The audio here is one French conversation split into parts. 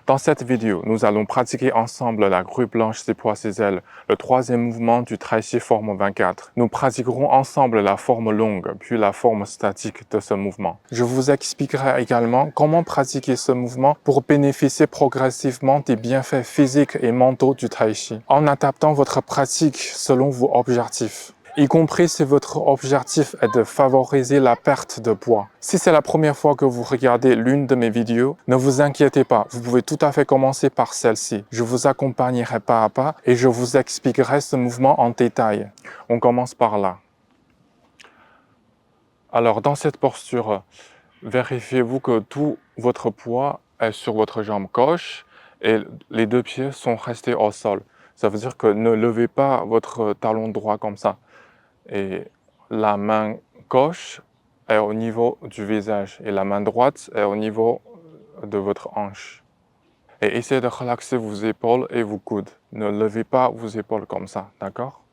Dans cette vidéo, nous allons pratiquer ensemble la grue blanche déploie ses ailes, le troisième mouvement du tai chi forme 24. Nous pratiquerons ensemble la forme longue, puis la forme statique de ce mouvement. Je vous expliquerai également comment pratiquer ce mouvement pour bénéficier progressivement des bienfaits physiques et mentaux du tai chi, en adaptant votre pratique selon vos objectifs, y compris si votre objectif est de favoriser la perte de poids. Si c'est la première fois que vous regardez l'une de mes vidéos, ne vous inquiétez pas, vous pouvez tout à fait commencer par celle-ci. Je vous accompagnerai pas à pas et je vous expliquerai ce mouvement en détail. On commence par là. Alors, dans cette posture, vérifiez-vous que tout votre poids est sur votre jambe gauche et les deux pieds sont restés au sol. Ça veut dire que ne levez pas votre talon droit comme ça. Et la main gauche est au niveau du visage et la main droite est au niveau de votre hanche. Et essayez de relaxer vos épaules et vos coudes. Ne levez pas vos épaules comme ça, d'accord?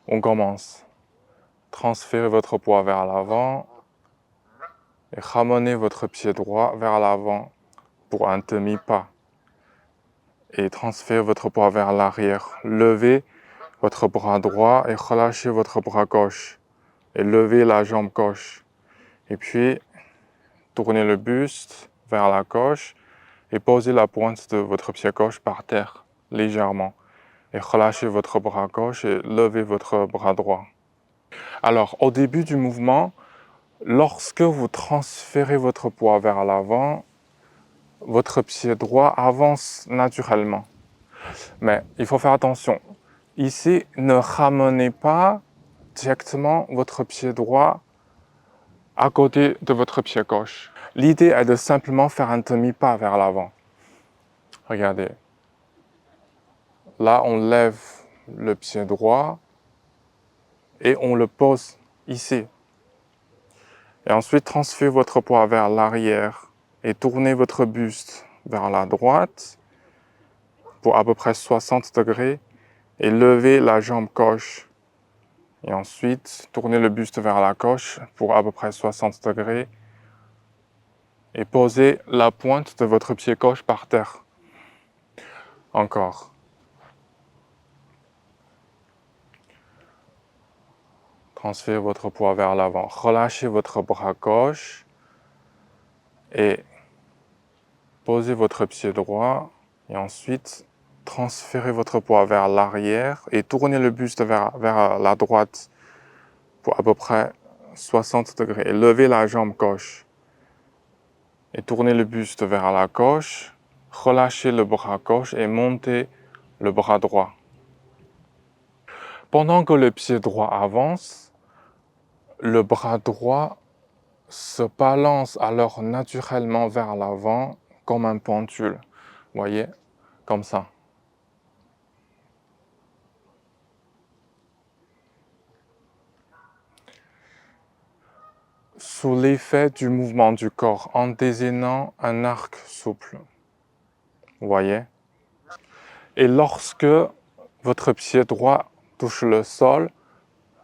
On commence. Transférez votre poids vers l'avant et ramenez votre pied droit vers l'avant pour un demi-pas. Et transférez votre poids vers l'arrière. Levez votre bras droit et relâchez votre bras gauche. Et levez la jambe gauche. Et puis, tournez le buste vers la gauche et posez la pointe de votre pied gauche par terre, légèrement. Et relâchez votre bras gauche et levez votre bras droit. Alors, au début du mouvement, lorsque vous transférez votre poids vers l'avant, votre pied droit avance naturellement. Mais il faut faire attention. Ici, ne ramenez pas directement votre pied droit à côté de votre pied gauche. L'idée est de simplement faire un demi-pas vers l'avant. Regardez. Là, on lève le pied droit et on le pose ici. Et ensuite, transférez votre poids vers l'arrière et tournez votre buste vers la droite pour à peu près 60 degrés et levez la jambe gauche. Et ensuite, tournez le buste vers la gauche pour à peu près 60 degrés et posez la pointe de votre pied gauche par terre. Encore. Transférez votre poids vers l'avant. Relâchez votre bras gauche et posez votre pied droit. Et ensuite, transférez votre poids vers l'arrière et tournez le buste vers la droite pour à peu près 60 degrés. Et levez la jambe gauche. Et tournez le buste vers la gauche. Relâchez le bras gauche et montez le bras droit. Pendant que le pied droit avance, le bras droit se balance alors naturellement vers l'avant comme un pendule. Voyez, comme ça. Sous l'effet du mouvement du corps en dessinant un arc souple. Voyez. Et lorsque votre pied droit touche le sol,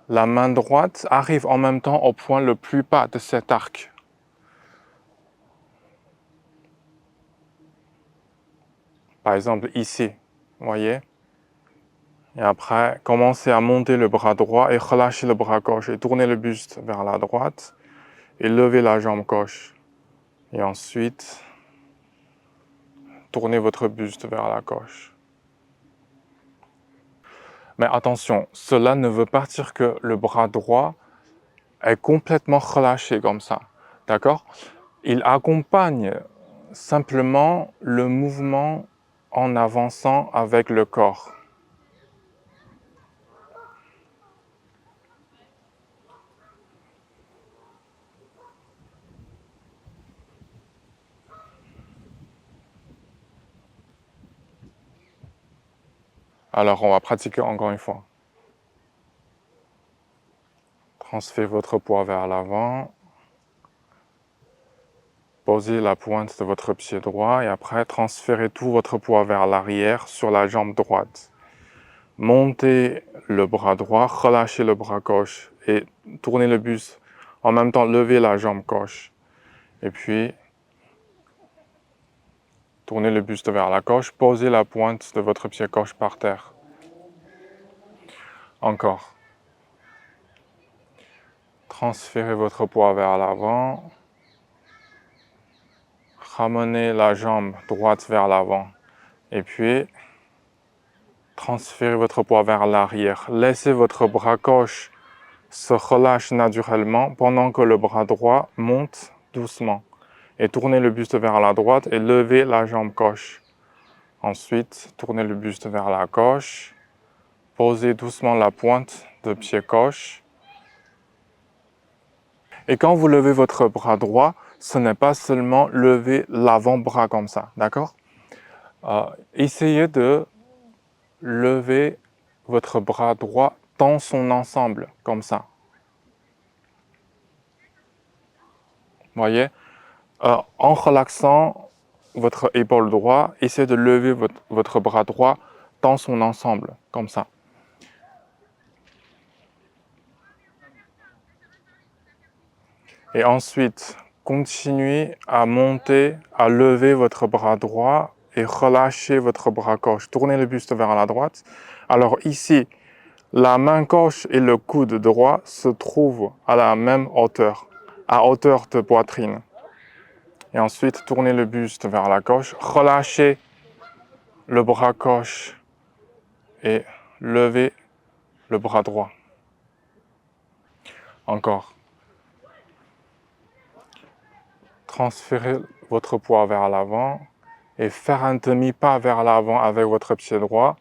la main droite arrive en même temps au point le plus bas de cet arc. Par exemple, ici, voyez. Et après, commencez à monter le bras droit et relâchez le bras gauche et tournez le buste vers la droite et levez la jambe gauche. Et ensuite, tournez votre buste vers la gauche. Mais attention, cela ne veut pas dire que le bras droit est complètement relâché comme ça. D'accord? Il accompagne simplement le mouvement en avançant avec le corps. Alors, on va pratiquer encore une fois. Transférez votre poids vers l'avant. Posez la pointe de votre pied droit et après, transférez tout votre poids vers l'arrière sur la jambe droite. Montez le bras droit, relâchez le bras gauche et tournez le buste. En même temps, levez la jambe gauche. Et puis, Tournez le buste vers la gauche, posez la pointe de votre pied gauche par terre. Encore. Transférez votre poids vers l'avant. Ramenez la jambe droite vers l'avant. Et puis, transférez votre poids vers l'arrière. Laissez votre bras gauche se relâche naturellement pendant que le bras droit monte doucement. Et tournez le buste vers la droite et levez la jambe gauche. Ensuite, tournez le buste vers la gauche. Posez doucement la pointe de pied gauche. Et quand vous levez votre bras droit, ce n'est pas seulement lever l'avant-bras comme ça, d'accord? Essayez de lever votre bras droit dans son ensemble, comme ça. Voyez? En relaxant votre épaule droite, essayez de lever votre bras droit dans son ensemble, comme ça. Et ensuite, continuez à monter, à lever votre bras droit et relâchez votre bras gauche. Tournez le buste vers la droite. Alors ici, la main gauche et le coude droit se trouvent à la même hauteur, à hauteur de poitrine. Et ensuite, tournez le buste vers la gauche, relâchez le bras gauche et levez le bras droit. Encore. Transférez votre poids vers l'avant et faire un demi-pas vers l'avant avec votre pied droit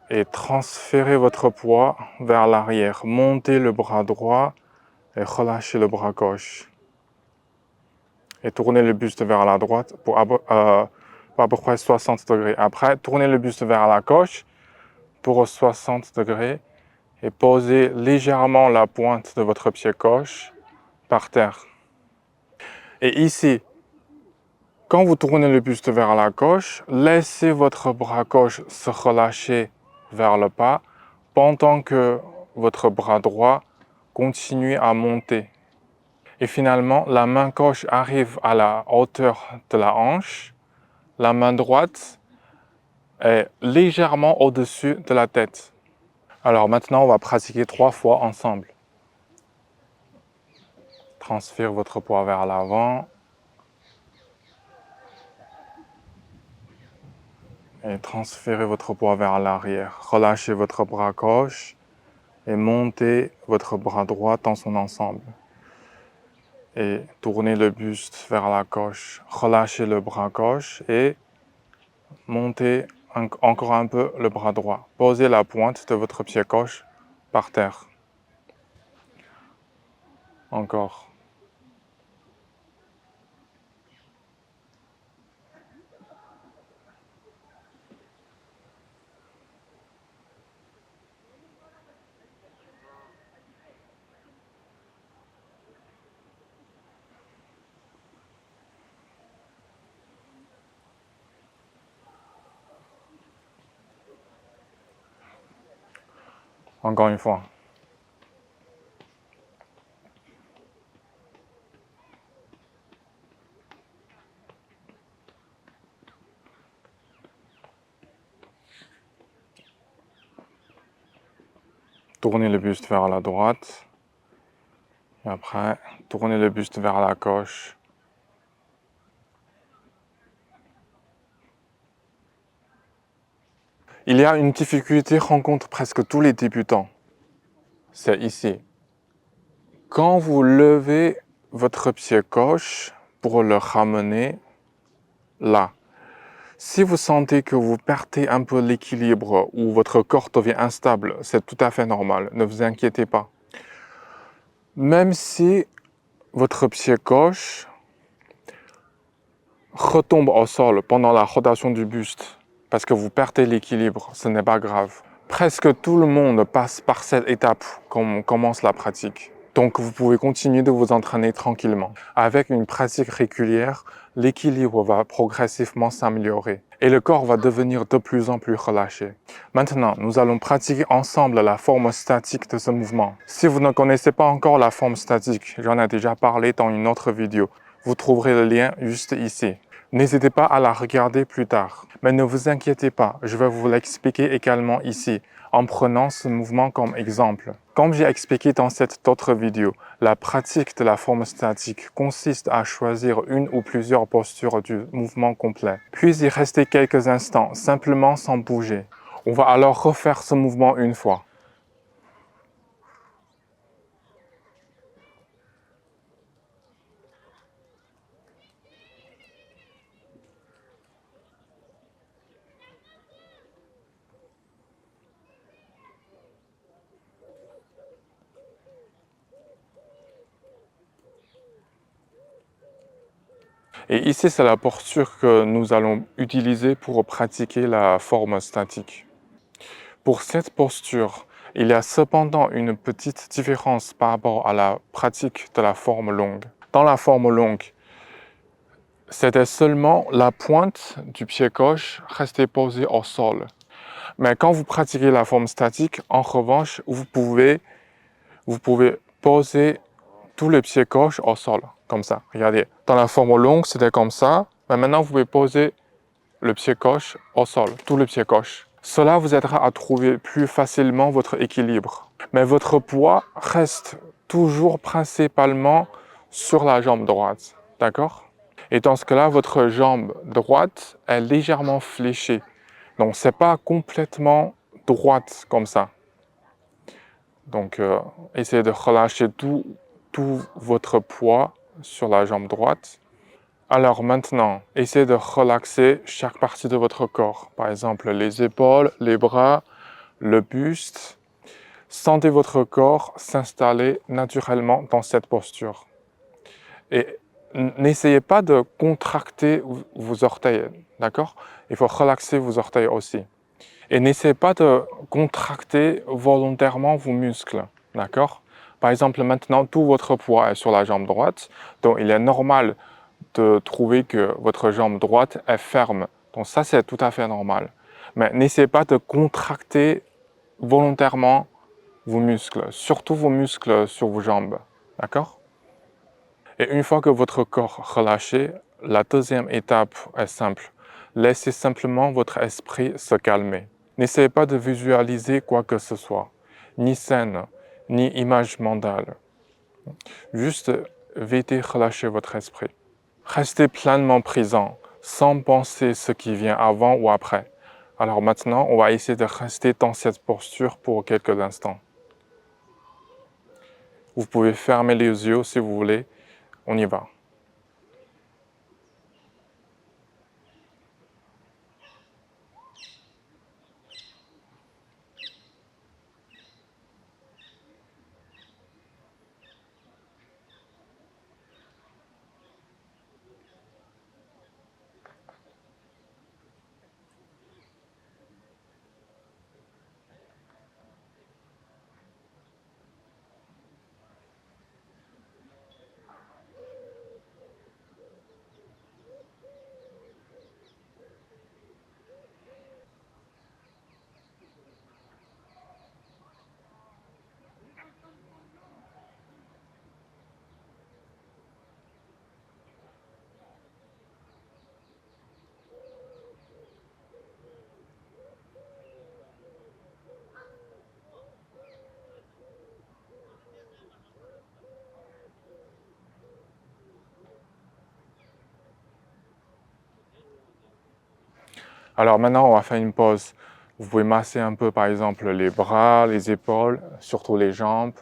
et transférez votre poids vers l'arrière. Montez le bras droit et relâchez le bras gauche. Et tournez le buste vers la droite pour à peu près 60 degrés. Après, tournez le buste vers la gauche pour 60 degrés et posez légèrement la pointe de votre pied gauche par terre. Et ici, quand vous tournez le buste vers la gauche, laissez votre bras gauche se relâcher vers le bas pendant que votre bras droit continue à monter. Et finalement, la main gauche arrive à la hauteur de la hanche, la main droite est légèrement au-dessus de la tête. Alors maintenant, on va pratiquer 3 fois ensemble. Transférez votre poids vers l'avant. Et transférez votre poids vers l'arrière. Relâchez votre bras gauche et montez votre bras droit dans son ensemble. Et tournez le buste vers la gauche. Relâchez le bras gauche et montez encore un peu le bras droit. Posez la pointe de votre pied gauche par terre. Encore. Encore une fois. Tournez le buste vers la droite. Et après, tournez le buste vers la gauche. Il y a une difficulté que rencontrent presque tous les débutants. C'est ici. Quand vous levez votre pied gauche pour le ramener là, si vous sentez que vous perdez un peu l'équilibre ou votre corps devient instable, c'est tout à fait normal, ne vous inquiétez pas. Même si votre pied gauche retombe au sol pendant la rotation du buste, parce que vous perdez l'équilibre, ce n'est pas grave. Presque tout le monde passe par cette étape quand on commence la pratique. Donc vous pouvez continuer de vous entraîner tranquillement. Avec une pratique régulière, l'équilibre va progressivement s'améliorer et le corps va devenir de plus en plus relâché. Maintenant, nous allons pratiquer ensemble la forme statique de ce mouvement. Si vous ne connaissez pas encore la forme statique, j'en ai déjà parlé dans une autre vidéo. Vous trouverez le lien juste ici. N'hésitez pas à la regarder plus tard. Mais ne vous inquiétez pas, je vais vous l'expliquer également ici, en prenant ce mouvement comme exemple. Comme j'ai expliqué dans cette autre vidéo, la pratique de la forme statique consiste à choisir une ou plusieurs postures du mouvement complet, puis y rester quelques instants, simplement sans bouger. On va alors refaire ce mouvement une fois. Et ici, c'est la posture que nous allons utiliser pour pratiquer la forme statique. Pour cette posture, il y a cependant une petite différence par rapport à la pratique de la forme longue. Dans la forme longue, c'était seulement la pointe du pied gauche restée posée au sol. Mais quand vous pratiquez la forme statique, en revanche, vous pouvez poser tout le pied gauche au sol, comme ça. Regardez, dans la forme longue, c'était comme ça. Mais maintenant, vous pouvez poser le pied gauche au sol, tout le pied gauche. Cela vous aidera à trouver plus facilement votre équilibre. Mais votre poids reste toujours principalement sur la jambe droite, d'accord? Et dans ce cas-là, votre jambe droite est légèrement fléchée. Donc, ce n'est pas complètement droite comme ça. Donc, essayez de relâcher tout votre poids sur la jambe droite. Alors maintenant, essayez de relaxer chaque partie de votre corps. Par exemple, les épaules, les bras, le buste. Sentez votre corps s'installer naturellement dans cette posture. Et n'essayez pas de contracter vos orteils, d'accord? Il faut relaxer vos orteils aussi. Et n'essayez pas de contracter volontairement vos muscles, d'accord? Par exemple, maintenant, tout votre poids est sur la jambe droite, donc il est normal de trouver que votre jambe droite est ferme. Donc ça, c'est tout à fait normal. Mais n'essayez pas de contracter volontairement vos muscles, surtout vos muscles sur vos jambes, d'accord? Et une fois que votre corps relâché, la deuxième étape est simple. Laissez simplement votre esprit se calmer. N'essayez pas de visualiser quoi que ce soit, ni scène, ni image mentale. Juste veuillez relâcher votre esprit. Restez pleinement présent, sans penser ce qui vient avant ou après. Alors maintenant, on va essayer de rester dans cette posture pour quelques instants. Vous pouvez fermer les yeux si vous voulez. On y va. Alors maintenant, on va faire une pause. Vous pouvez masser un peu, par exemple, les bras, les épaules, surtout les jambes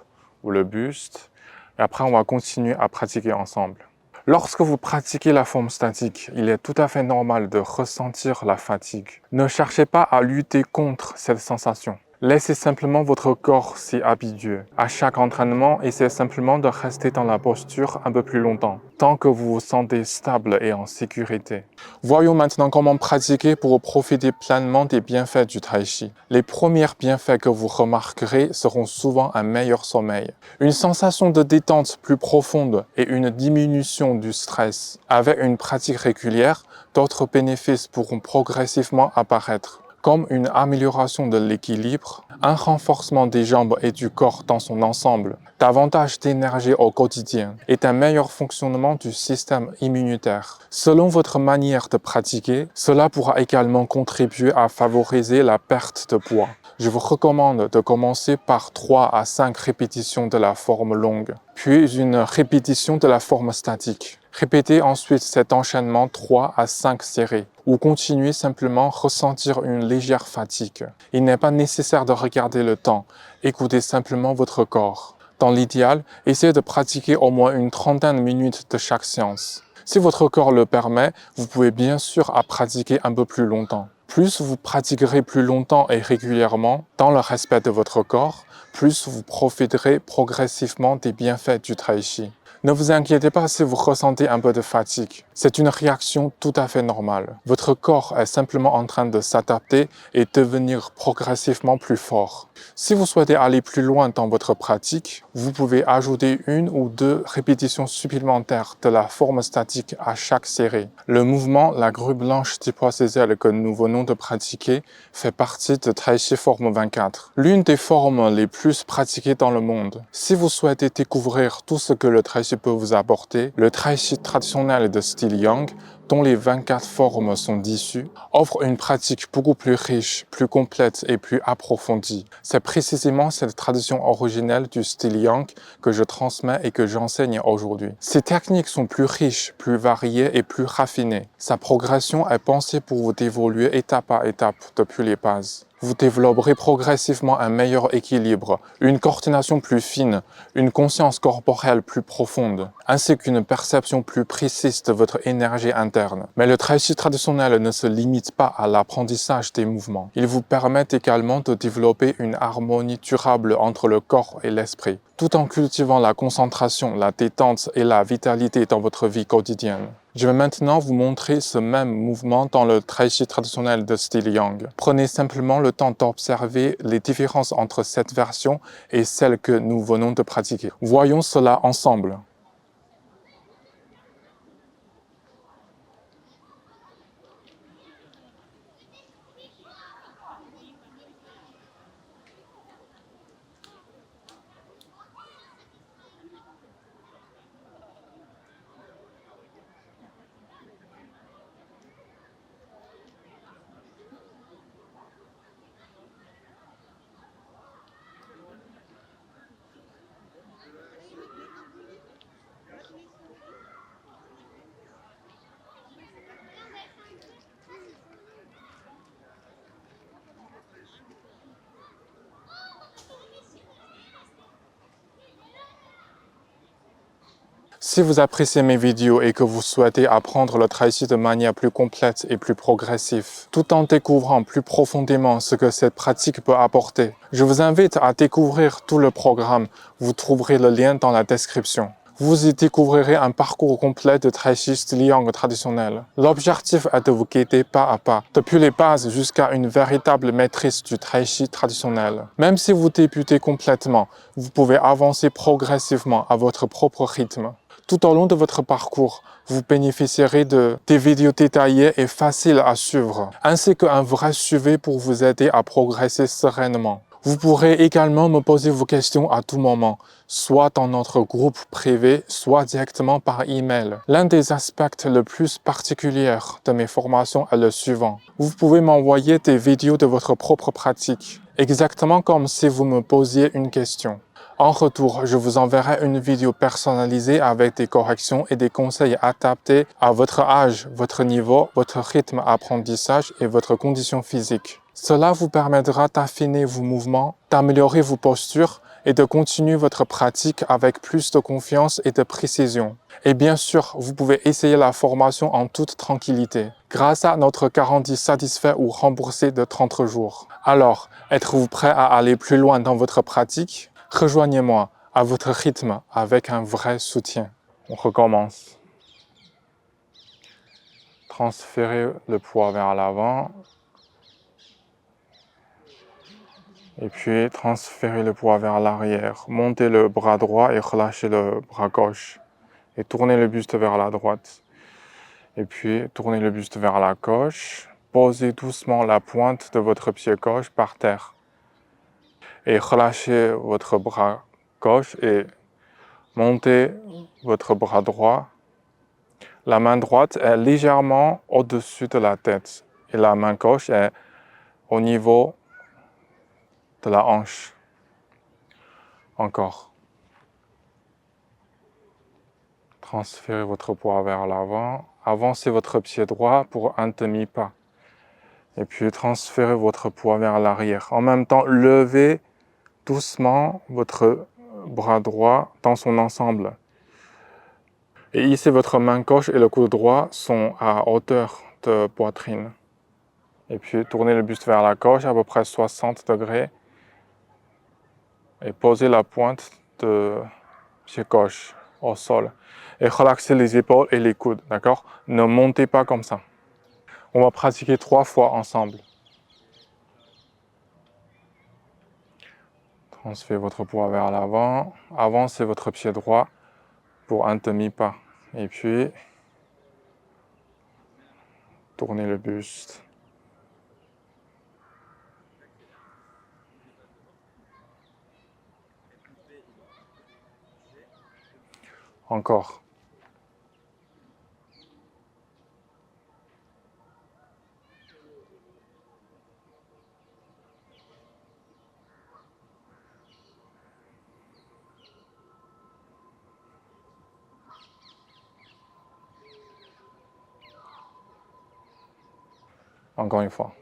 ou le buste. Et après, on va continuer à pratiquer ensemble. Lorsque vous pratiquez la forme statique, il est tout à fait normal de ressentir la fatigue. Ne cherchez pas à lutter contre cette sensation. Laissez simplement votre corps s'y habituer. À chaque entraînement, essayez simplement de rester dans la posture un peu plus longtemps, tant que vous vous sentez stable et en sécurité. Voyons maintenant comment pratiquer pour profiter pleinement des bienfaits du Tai Chi. Les premiers bienfaits que vous remarquerez seront souvent un meilleur sommeil, une sensation de détente plus profonde et une diminution du stress. Avec une pratique régulière, d'autres bénéfices pourront progressivement apparaître, comme une amélioration de l'équilibre, un renforcement des jambes et du corps dans son ensemble, davantage d'énergie au quotidien et un meilleur fonctionnement du système immunitaire. Selon votre manière de pratiquer, cela pourra également contribuer à favoriser la perte de poids. Je vous recommande de commencer par 3 à 5 répétitions de la forme longue, puis une répétition de la forme statique. Répétez ensuite cet enchaînement 3 à 5 séries, ou continuez simplement ressentir une légère fatigue. Il n'est pas nécessaire de regarder le temps, écoutez simplement votre corps. Dans l'idéal, essayez de pratiquer au moins une trentaine de minutes de chaque séance. Si votre corps le permet, vous pouvez bien sûr pratiquer un peu plus longtemps. Plus vous pratiquerez plus longtemps et régulièrement, dans le respect de votre corps, plus vous profiterez progressivement des bienfaits du Tai Chi. Ne vous inquiétez pas si vous ressentez un peu de fatigue. C'est une réaction tout à fait normale. Votre corps est simplement en train de s'adapter et devenir progressivement plus fort. Si vous souhaitez aller plus loin dans votre pratique, vous pouvez ajouter 1 ou 2 répétitions supplémentaires de la forme statique à chaque série. Le mouvement La grue blanche déploie ses ailes que nous venons de pratiquer fait partie de Tai Chi forme 24, l'une des formes les plus pratiquées dans le monde. Si vous souhaitez découvrir tout ce que le Tai Chi peut vous apporter, le Tai Chi traditionnel de style Yang, dont les 24 formes sont issues, offre une pratique beaucoup plus riche, plus complète et plus approfondie. C'est précisément cette tradition originelle du style Yang que je transmets et que j'enseigne aujourd'hui. Ces techniques sont plus riches, plus variées et plus raffinées. Sa progression est pensée pour vous évoluer étape à étape depuis les bases. Vous développerez progressivement un meilleur équilibre, une coordination plus fine, une conscience corporelle plus profonde, ainsi qu'une perception plus précise de votre énergie interne. Mais le Tai Chi traditionnel ne se limite pas à l'apprentissage des mouvements. Il vous permet également de développer une harmonie durable entre le corps et l'esprit, tout en cultivant la concentration, la détente et la vitalité dans votre vie quotidienne. Je vais maintenant vous montrer ce même mouvement dans le Tai Chi traditionnel de style Yang. Prenez simplement le temps d'observer les différences entre cette version et celle que nous venons de pratiquer. Voyons cela ensemble. Si vous appréciez mes vidéos et que vous souhaitez apprendre le Tai Chi de manière plus complète et plus progressive, tout en découvrant plus profondément ce que cette pratique peut apporter, je vous invite à découvrir tout le programme. Vous trouverez le lien dans la description. Vous y découvrirez un parcours complet de Tai Chi style Yang traditionnel. L'objectif est de vous guider pas à pas, depuis les bases jusqu'à une véritable maîtrise du Tai Chi traditionnel. Même si vous débutez complètement, vous pouvez avancer progressivement à votre propre rythme. Tout au long de votre parcours, vous bénéficierez des vidéos détaillées et faciles à suivre, ainsi qu'un vrai suivi pour vous aider à progresser sereinement. Vous pourrez également me poser vos questions à tout moment, soit dans notre groupe privé, soit directement par email. L'un des aspects les plus particuliers de mes formations est le suivant. Vous pouvez m'envoyer des vidéos de votre propre pratique, exactement comme si vous me posiez une question. En retour, je vous enverrai une vidéo personnalisée avec des corrections et des conseils adaptés à votre âge, votre niveau, votre rythme d'apprentissage et votre condition physique. Cela vous permettra d'affiner vos mouvements, d'améliorer vos postures et de continuer votre pratique avec plus de confiance et de précision. Et bien sûr, vous pouvez essayer la formation en toute tranquillité, grâce à notre garantie satisfait ou remboursée de 30 jours. Alors, êtes-vous prêt à aller plus loin dans votre pratique? Rejoignez-moi à votre rythme avec un vrai soutien. On recommence. Transférez le poids vers l'avant. Et puis transférez le poids vers l'arrière. Montez le bras droit et relâchez le bras gauche. Et tournez le buste vers la droite. Et puis tournez le buste vers la gauche. posez doucement la pointe de votre pied gauche par terre. Et relâchez votre bras gauche et montez votre bras droit. La main droite est légèrement au-dessus de la tête et la main gauche est au niveau de la hanche. Encore. Transférez votre poids vers l'avant. Avancez votre pied droit pour un demi-pas. Et puis transférez votre poids vers l'arrière. En même temps, levez doucement votre bras droit dans son ensemble. Et ici, votre main gauche et le coude droit sont à hauteur de poitrine. Et puis tournez le buste vers la gauche à peu près 60 degrés. Et posez la pointe de pied gauche au sol. Et relaxez les épaules et les coudes, d'accord? Ne montez pas comme ça. On va pratiquer 3 fois ensemble. Transférez votre poids vers l'avant. Avancez votre pied droit pour un demi-pas. Et puis, tournez le buste. Encore. Encore une fois.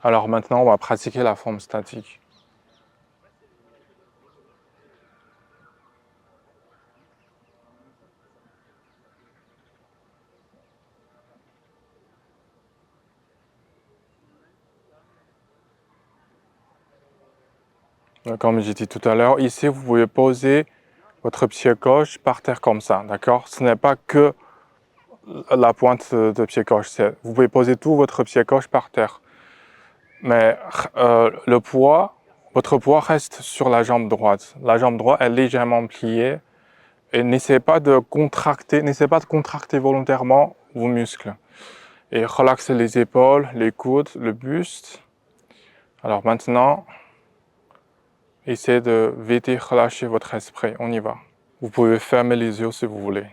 Alors maintenant, on va pratiquer la forme statique. Comme j'ai dit tout à l'heure, ici, vous pouvez poser votre pied gauche par terre comme ça, d'accord? Ce n'est pas que la pointe de pied gauche. Vous pouvez poser tout votre pied gauche par terre. Mais votre poids reste sur la jambe droite. La jambe droite est légèrement pliée et n'essayez pas de contracter volontairement vos muscles. Et relaxez les épaules, les coudes, le buste. Alors maintenant, essayez de vite relâcher votre esprit. On y va. Vous pouvez fermer les yeux si vous voulez.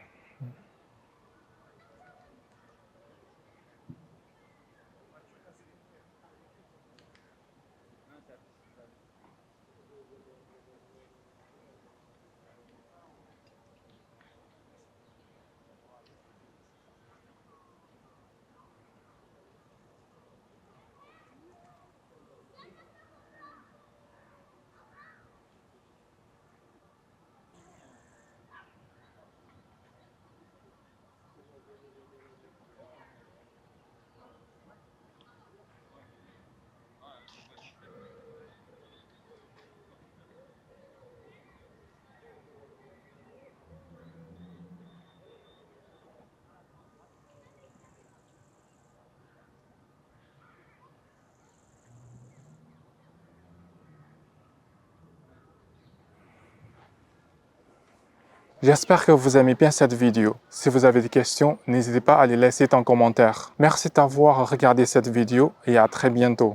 J'espère que vous aimez bien cette vidéo. Si vous avez des questions, n'hésitez pas à les laisser en commentaire. Merci d'avoir regardé cette vidéo et à très bientôt.